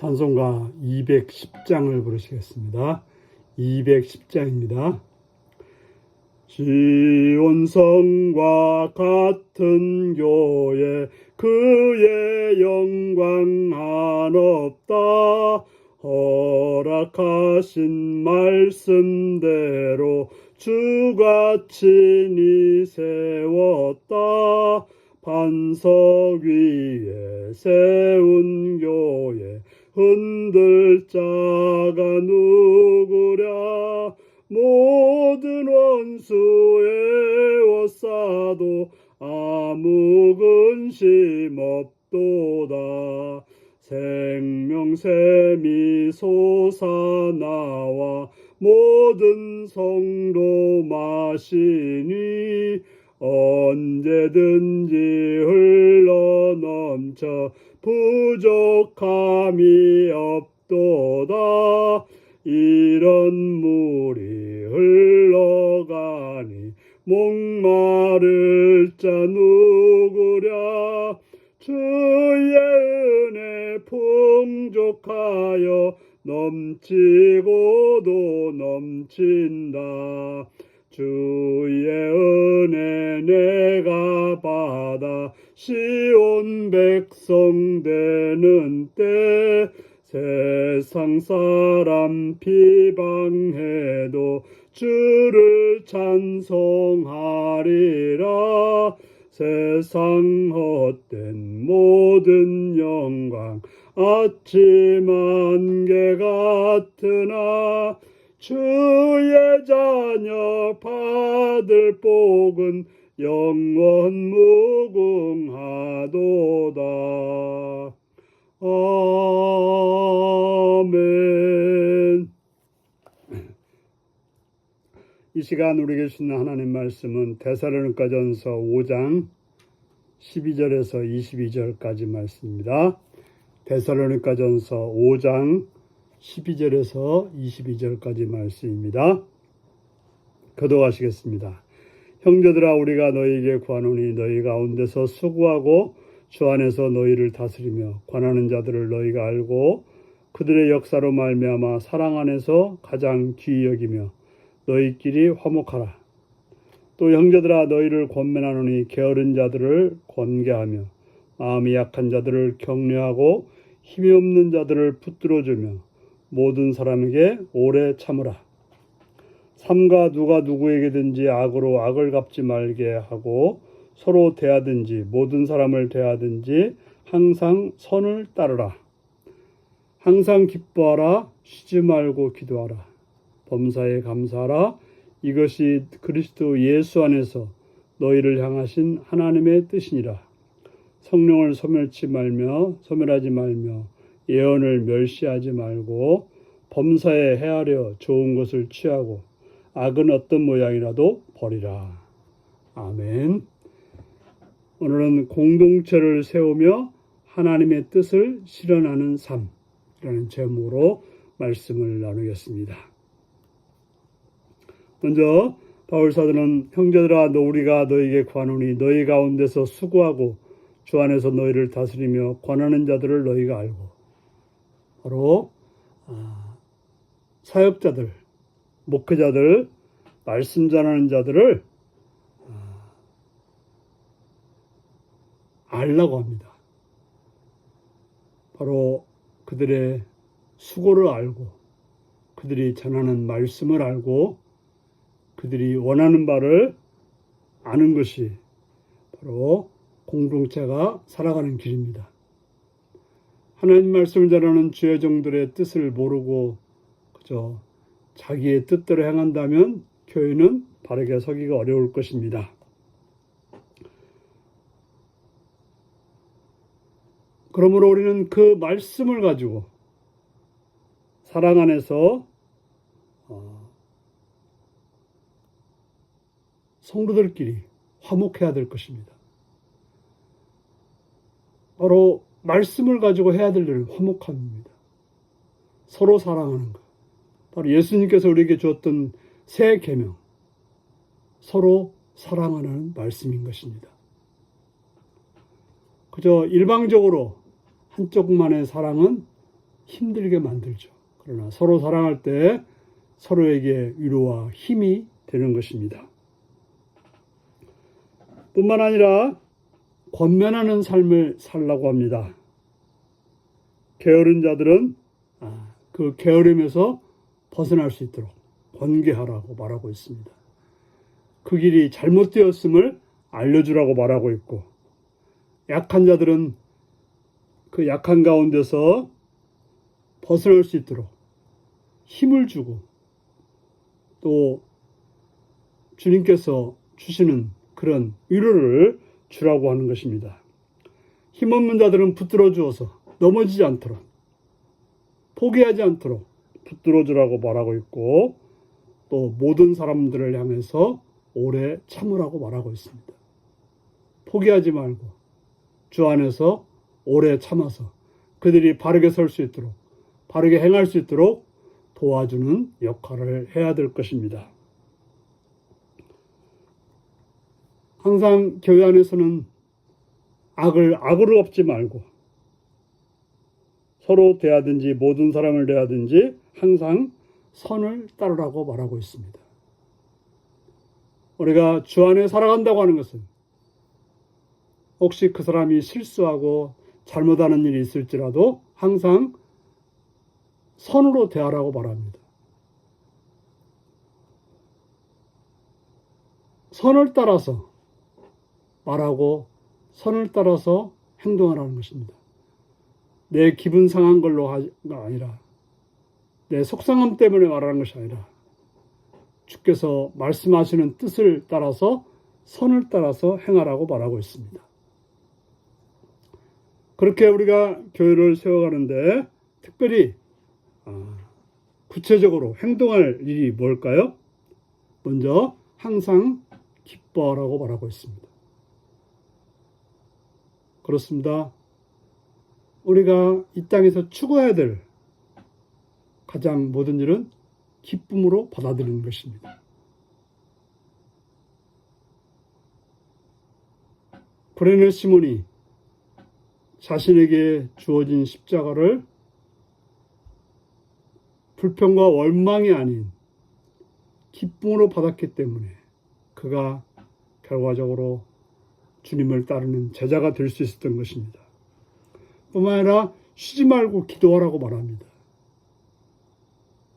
찬송가 210장을 부르시겠습니다. 210장입니다. 시온성과 같은 교회 그의 영광 한없다. 허락하신 말씀대로 주가 친히 세웠다. 반석 위에 세운 교회 흔들 자가 누구랴. 모든 원수 에워싸도 아무 근심 없도다. 생명샘이 솟아나와 모든 성도 마시니 언제든지 흘러넘쳐 부족함이 없도다. 이런 물이 흘러가니 목마를 자 누구랴. 주의 은혜 풍족하여 넘치고도 넘친다. 주의 은혜 내가 받아 시온 백성 되는 때 세상 사람 비방해도 주를 찬송하리라. 세상 헛된 모든 영광 아침 안개 같으나 주의 자녀 받을 복은 영원 무궁하도다. 아멘. 이 시간 우리에게 주시는 하나님 말씀은 데살로니가전서 5장 12절에서 22절까지 말씀입니다. 데살로니가전서 5장 12절에서 22절까지 말씀입니다. 교독하시겠습니다. 형제들아, 우리가 너희에게 구하노니 너희 가운데서 수고하고 주 안에서 너희를 다스리며 관하는 자들을 너희가 알고 그들의 역사로 말미암아 사랑 안에서 가장 귀히 여기며 너희끼리 화목하라. 또 형제들아, 너희를 권면하노니 게으른 자들을 권계하며 마음이 약한 자들을 격려하고 힘이 없는 자들을 붙들어주며 모든 사람에게 오래 참으라. 삼가 누가 누구에게든지 악으로 악을 갚지 말게 하고 서로 대하든지 모든 사람을 대하든지 항상 선을 따르라. 항상 기뻐하라. 쉬지 말고 기도하라. 범사에 감사하라. 이것이 그리스도 예수 안에서 너희를 향하신 하나님의 뜻이니라. 성령을 소멸하지 말며 예언을 멸시하지 말고 범사에 헤아려 좋은 것을 취하고 악은 어떤 모양이라도 버리라. 아멘. 오늘은 공동체를 세우며 하나님의 뜻을 실현하는 삶이라는 제목으로 말씀을 나누겠습니다. 먼저 바울사도는 형제들아, 우리가 너희에게 구하노니 너희 가운데서 수고하고 주 안에서 너희를 다스리며 권하는 자들을 너희가 알고, 바로 사역자들, 목회자들, 말씀 전하는 자들을 알라고 합니다. 바로 그들의 수고를 알고 그들이 전하는 말씀을 알고 그들이 원하는 바를 아는 것이 바로 공동체가 살아가는 길입니다. 하나님 말씀을 전하는 주의 종들의 뜻을 모르고 그저 자기의 뜻대로 행한다면 교회는 바르게 서기가 어려울 것입니다. 그러므로 우리는 그 말씀을 가지고 사랑 안에서 성도들끼리 화목해야 될 것입니다. 바로 말씀을 가지고 해야 될 일은 화목함입니다. 서로 사랑하는 것. 바로 예수님께서 우리에게 주었던 새 계명, 서로 사랑하는 말씀인 것입니다. 그저 일방적으로 한쪽만의 사랑은 힘들게 만들죠. 그러나 서로 사랑할 때 서로에게 위로와 힘이 되는 것입니다. 뿐만 아니라 권면하는 삶을 살라고 합니다. 게으른 자들은 그 게으름에서 벗어날 수 있도록 권계하라고 말하고 있습니다. 그 길이 잘못되었음을 알려주라고 말하고 있고, 약한 자들은 그 약한 가운데서 벗어날 수 있도록 힘을 주고, 또 주님께서 주시는 그런 위로를 주라고 하는 것입니다. 힘없는 자들은 붙들어 주어서 넘어지지 않도록, 포기하지 않도록 붙들어 주라고 말하고 있고, 또 모든 사람들을 향해서 오래 참으라고 말하고 있습니다. 포기하지 말고 주 안에서 오래 참아서 그들이 바르게 설 수 있도록, 바르게 행할 수 있도록 도와주는 역할을 해야 될 것입니다. 항상 교회 안에서는 악을 악으로 갚지 말고 서로 대하든지 모든 사람을 대하든지 항상 선을 따르라고 말하고 있습니다. 우리가 주 안에 살아간다고 하는 것은 혹시 그 사람이 실수하고 잘못하는 일이 있을지라도 항상 선으로 대하라고 말합니다. 선을 따라서 말하고 선을 따라서 행동하라는 것입니다. 내 기분 상한 걸로가 아니라, 내 속상함 때문에 말하는 것이 아니라 주께서 말씀하시는 뜻을 따라서 선을 따라서 행하라고 말하고 있습니다. 그렇게 우리가 교회를 세워가는데 특별히 구체적으로 행동할 일이 뭘까요? 먼저 항상 기뻐하라고 말하고 있습니다. 그렇습니다. 우리가 이 땅에서 추구해야 될 가장 모든 일은 기쁨으로 받아들이는 것입니다. 구레네 시몬이 자신에게 주어진 십자가를 불평과 원망이 아닌 기쁨으로 받았기 때문에 그가 결과적으로 주님을 따르는 제자가 될 수 있었던 것입니다. 뿐만 아니라 쉬지 말고 기도하라고 말합니다.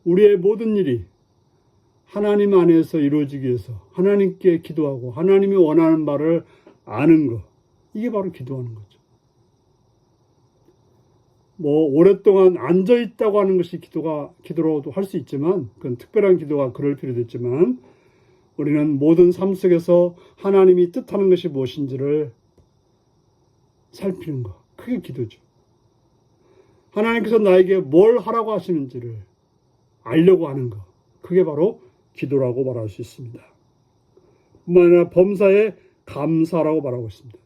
우리의 모든 일이 하나님 안에서 이루어지기 위해서 하나님께 기도하고 하나님이 원하는 바를 아는 것, 이게 바로 기도하는 거죠. 오랫동안 앉아있다고 하는 것이 기도로도 할 수 있지만, 그건 특별한 기도가 그럴 필요도 있지만, 우리는 모든 삶 속에서 하나님이 뜻하는 것이 무엇인지를 살피는 것, 그게 기도죠. 하나님께서 나에게 뭘 하라고 하시는지를 알려고 하는 것, 그게 바로 기도라고 말할 수 있습니다. 뿐만 아니라 범사에 감사라고 말하고 있습니다.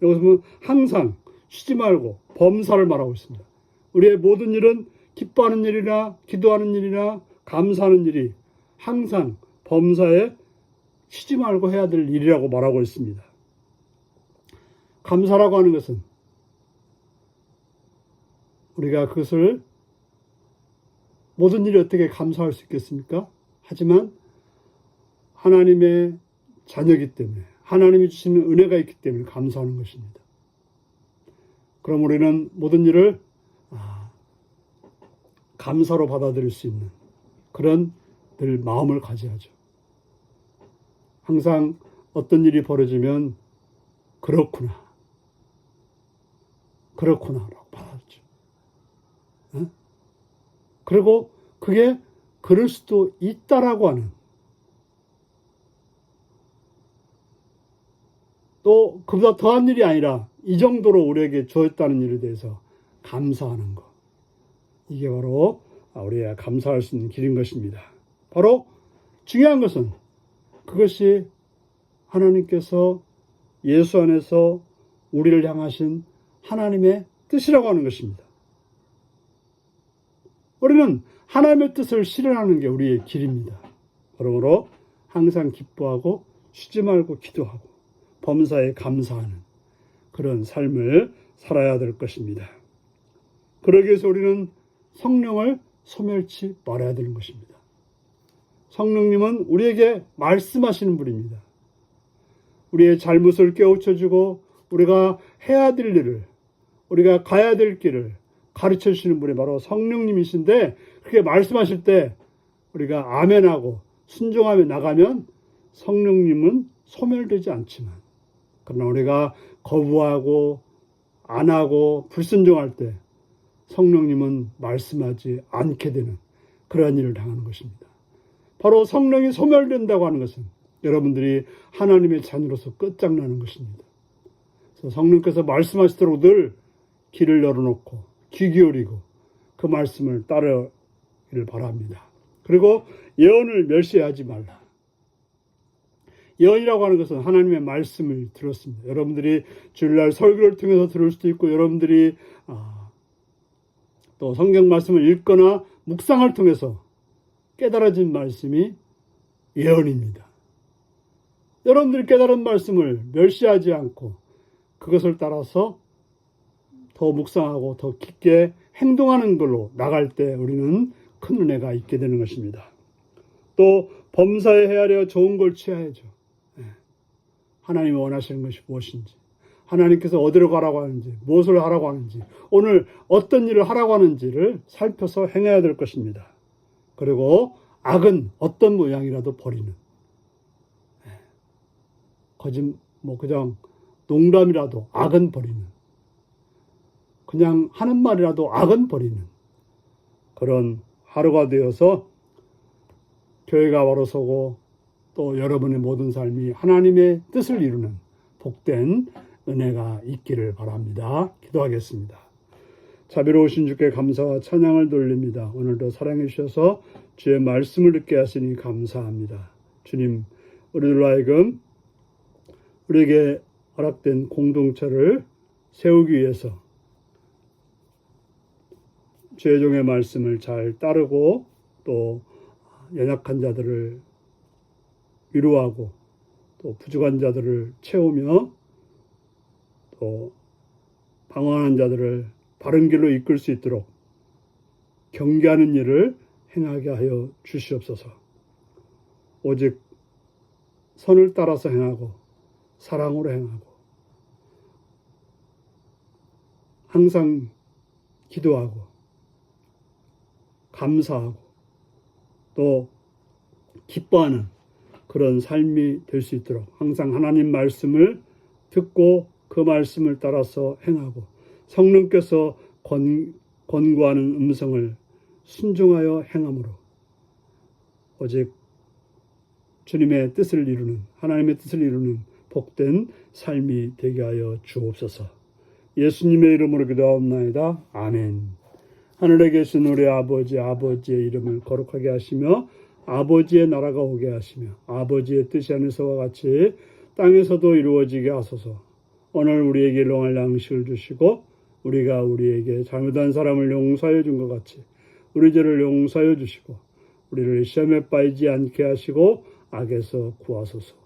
여기서 보면 항상 쉬지 말고 범사를 말하고 있습니다. 우리의 모든 일은 기뻐하는 일이나 기도하는 일이나 감사하는 일이 항상 범사에 쉬지 말고 해야 될 일이라고 말하고 있습니다. 감사라고 하는 것은 우리가 그것을 모든 일이 어떻게 감사할 수 있겠습니까? 하지만 하나님의 자녀이기 때문에, 하나님이 주시는 은혜가 있기 때문에 감사하는 것입니다. 그럼 우리는 모든 일을 감사로 받아들일 수 있는 그런 늘 마음을 가져야죠. 항상 어떤 일이 벌어지면 그렇구나 라고 받아들죠. 그리고 그게 그럴 수도 있다라고 하는, 또 그보다 더한 일이 아니라 이 정도로 우리에게 주었다는 일에 대해서 감사하는 것, 이게 바로 우리가 감사할 수 있는 길인 것입니다. 바로 중요한 것은 그것이 하나님께서 예수 안에서 우리를 향하신 하나님의 뜻이라고 하는 것입니다. 우리는 하나님의 뜻을 실현하는 게 우리의 길입니다. 그러므로 항상 기뻐하고 쉬지 말고 기도하고 범사에 감사하는 그런 삶을 살아야 될 것입니다. 그러기 위해서 우리는 성령을 소멸치 말아야 되는 것입니다. 성령님은 우리에게 말씀하시는 분입니다. 우리의 잘못을 깨우쳐주고 우리가 해야 될 일을, 우리가 가야 될 길을 가르쳐 주시는 분이 바로 성령님이신데, 그렇게 말씀하실 때 우리가 아멘하고 순종하며 나가면 성령님은 소멸되지 않지만, 그러나 우리가 거부하고 안 하고 불순종할 때 성령님은 말씀하지 않게 되는 그러한 일을 당하는 것입니다. 바로 성령이 소멸된다고 하는 것은 여러분들이 하나님의 자녀로서 끝장나는 것입니다. 그래서 성령께서 말씀하시도록 늘 길을 열어놓고 귀 기울이고 그 말씀을 따르기를 바랍니다. 그리고 예언을 멸시하지 말라. 예언이라고 하는 것은 하나님의 말씀을 들었습니다. 여러분들이 주일날 설교를 통해서 들을 수도 있고, 여러분들이 또 성경 말씀을 읽거나 묵상을 통해서 깨달아진 말씀이 예언입니다. 여러분들이 깨달은 말씀을 멸시하지 않고 그것을 따라서 더 묵상하고 더 깊게 행동하는 걸로 나갈 때 우리는 큰 은혜가 있게 되는 것입니다. 또 범사에 헤아려 좋은 걸 취하야죠. 하나님이 원하시는 것이 무엇인지, 하나님께서 어디로 가라고 하는지, 무엇을 하라고 하는지, 오늘 어떤 일을 하라고 하는지를 살펴서 행해야 될 것입니다. 그리고 악은 어떤 모양이라도 버리는, 그냥 농담이라도 악은 버리는, 그냥 하는 말이라도 악은 버리는 그런 하루가 되어서 교회가 바로 서고 또 여러분의 모든 삶이 하나님의 뜻을 이루는 복된 은혜가 있기를 바랍니다. 기도하겠습니다. 자비로우신 주께 감사와 찬양을 돌립니다. 오늘도 사랑해 주셔서 주의 말씀을 듣게 하시니 감사합니다. 주님, 우리들로 하여금 우리에게 허락된 공동체를 세우기 위해서 주의 종의 말씀을 잘 따르고 또 연약한 자들을 위로하고 또 부족한 자들을 채우며 또 방황하는 자들을 바른 길로 이끌 수 있도록 경계하는 일을 행하게 하여 주시옵소서. 오직 선을 따라서 행하고 사랑으로 행하고 항상 기도하고 감사하고 또 기뻐하는 그런 삶이 될 수 있도록 항상 하나님 말씀을 듣고 그 말씀을 따라서 행하고 성령께서 권고하는 음성을 순종하여 행함으로 오직 주님의 뜻을 이루는, 하나님의 뜻을 이루는 복된 삶이 되게 하여 주옵소서. 예수님의 이름으로 기도하옵나이다. 아멘. 하늘에 계신 우리 아버지의 이름을 거룩하게 하시며 아버지의 나라가 오게 하시며 아버지의 뜻이 하늘에서와 같이 땅에서도 이루어지게 하소서. 오늘 우리에게 일용할 양식을 주시고 우리가 우리에게 잘못한 사람을 용서하여 준 것 같이 우리 죄를 용서하여 주시고 우리를 시험에 빠지지 않게 하시고 악에서 구하소서.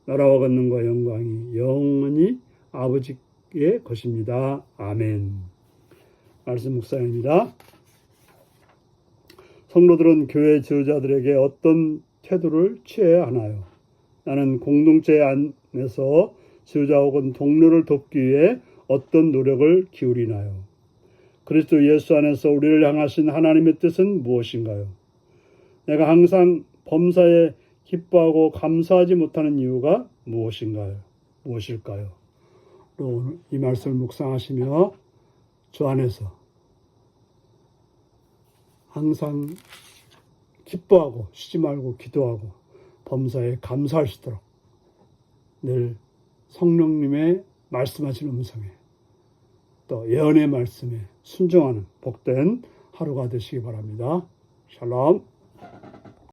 나라와 권능과 영광이 영원히 아버지의 것입니다. 아멘. 말씀 묵상입니다. 성도들은 교회 지도자들에게 어떤 태도를 취해야 하나요? 나는 공동체 안에서 지도자 혹은 동료를 돕기 위해 어떤 노력을 기울이나요? 그리스도 예수 안에서 우리를 향하신 하나님의 뜻은 무엇인가요? 내가 항상 범사에 기뻐하고 감사하지 못하는 이유가 무엇일까요? 오늘 이 말씀을 묵상하시며 주 안에서 항상 기뻐하고 쉬지 말고 기도하고 범사에 감사할 수 있도록 늘 성령님의 말씀하시는 음성에 또 예언의 말씀에 순종하는 복된 하루가 되시기 바랍니다. 샬롬.